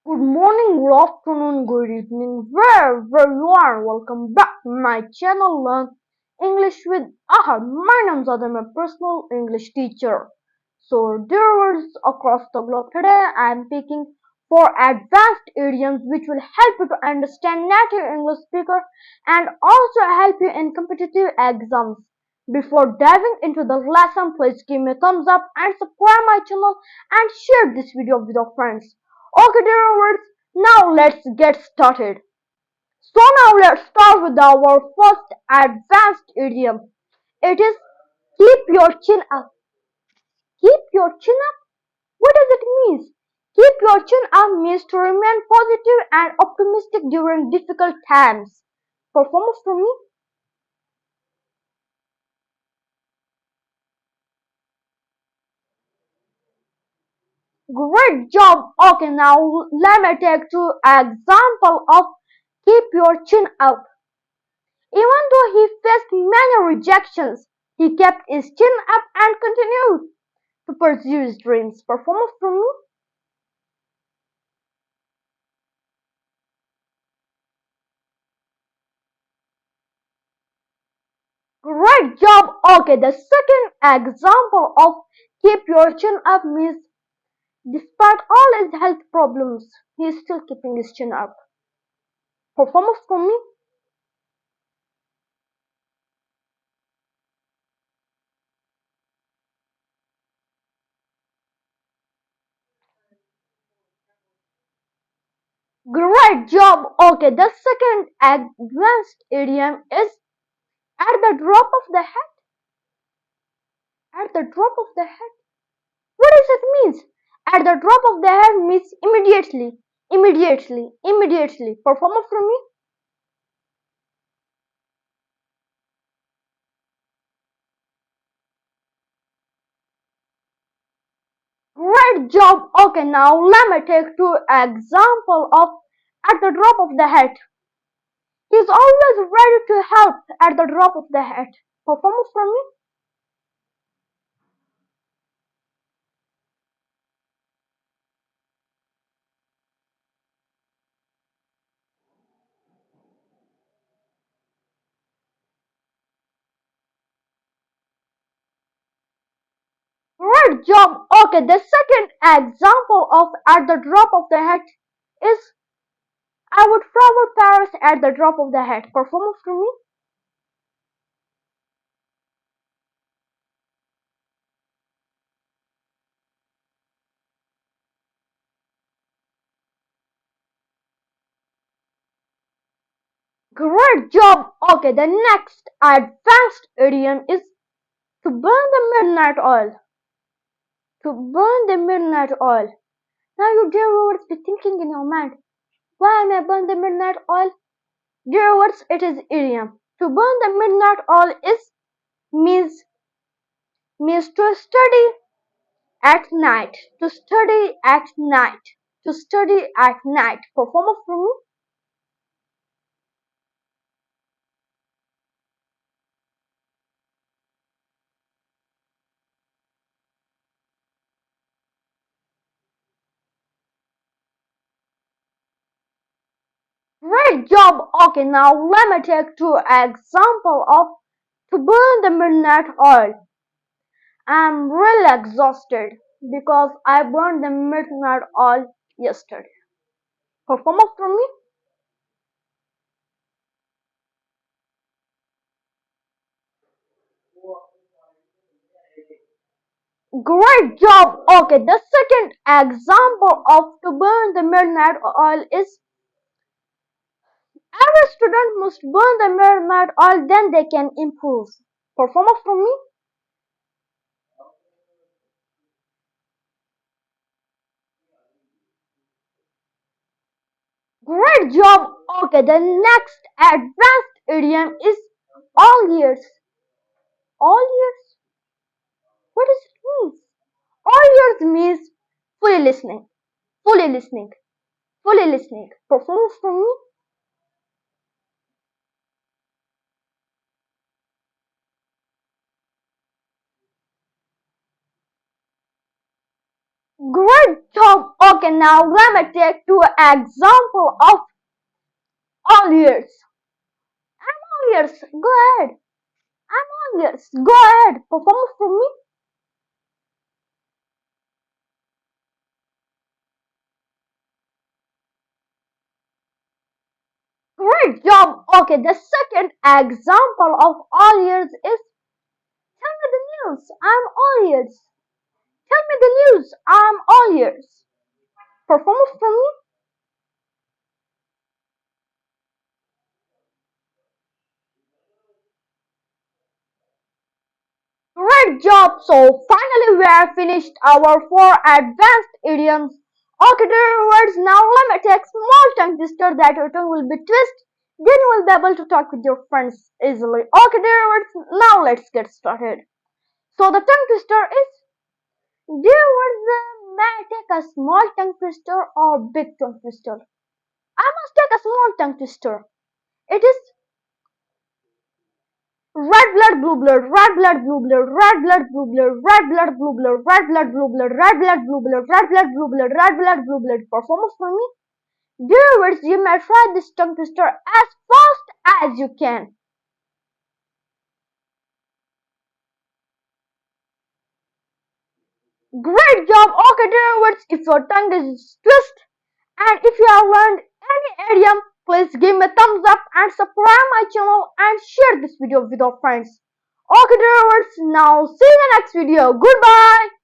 Good morning, good afternoon, good evening, wherever you are. Welcome back to my channel Learn English with Ahad. My name is Adam, a personal English teacher. So, dear viewers across the globe, today I am picking four advanced idioms which will help you to understand native English speaker and also help you in competitive exams. Before diving into the lesson, please give me a thumbs up and subscribe my channel and share this video with your friends. Okay, dear viewers, now let's get started. So now let's start with our first advanced idiom. It is keep your chin up. Keep your chin up? What does it mean? Keep your chin up means to remain positive and optimistic during difficult times. Performance from me? Great job. Okay, now let me take two example of keep your chin up. Even though he faced many rejections, he kept his chin up and continued to pursue his dreams. Performance from me? Great job. Okay, the second example of keep your chin up means despite all his health problems, he is still keeping his chin up. Performance from me? Great job. Okay, the second advanced idiom is at the drop of the hat. At the drop of the hat. What does it mean? At the drop of the hat means immediately, immediately, immediately. Performer from me? Great job. Okay, now let me take two example of at the drop of the hat. He's always ready to help at the drop of the hat. Performer from me? Great job. Okay, the second example of at the drop of the hat is I would travel Paris at the drop of the hat. Performer from me? Great job! Okay, the next advanced idiom is to burn the midnight oil. To burn the midnight oil. Now you dear viewers be thinking in your mind, why am I burn the midnight oil? Dear viewers, it is idiom. To burn the midnight oil is means means to study at night. To study at night. To study at night. Performer from me? Great job! Okay, now let me take two example of to burn the midnight oil. I'm really exhausted because I burned the midnight oil yesterday. Performance from me? Great job! Okay, the second example of to burn the midnight oil is every student must burn the midnight oil, then they can improve. Performance from me? Great job! Okay, the next advanced idiom is all ears. All ears? What does it mean? All ears means fully listening, fully listening, fully listening. Performance from me? Great job. Okay, now let me take two example of all years. I'm all ears. Go ahead. I'm all ears. Go ahead. Perform for me. Great job. Okay, the second example of all ears is tell me the news. I'm all ears. Tell me the news. I'm all ears. Perform for me. Great job. So finally we have finished our four advanced idioms. Okay, dear words, now let me take small tongue twister that your tongue will be twist. Then you will be able to talk with your friends easily. Okay, dear words, now let's get started. So the tongue twister is, dear words, may I take a small tongue twister or big tongue twister? I must take a small tongue twister. It is red blood, blue blood, red blood, blue blood, red blood, blue blood, red blood, blue blood, red blood, blue blood, red blood, blue blood, red blood, blue blood, red blood, blue blood. Perform for me. Dear viewers, you may try this tongue twister as fast as you can. Great job. Okay, dear viewers, if your tongue is twist and if you have learned any idiom, please give me a thumbs up and subscribe my channel and share this video with your friends. Okay, dear viewers, now see you in the next video. Goodbye.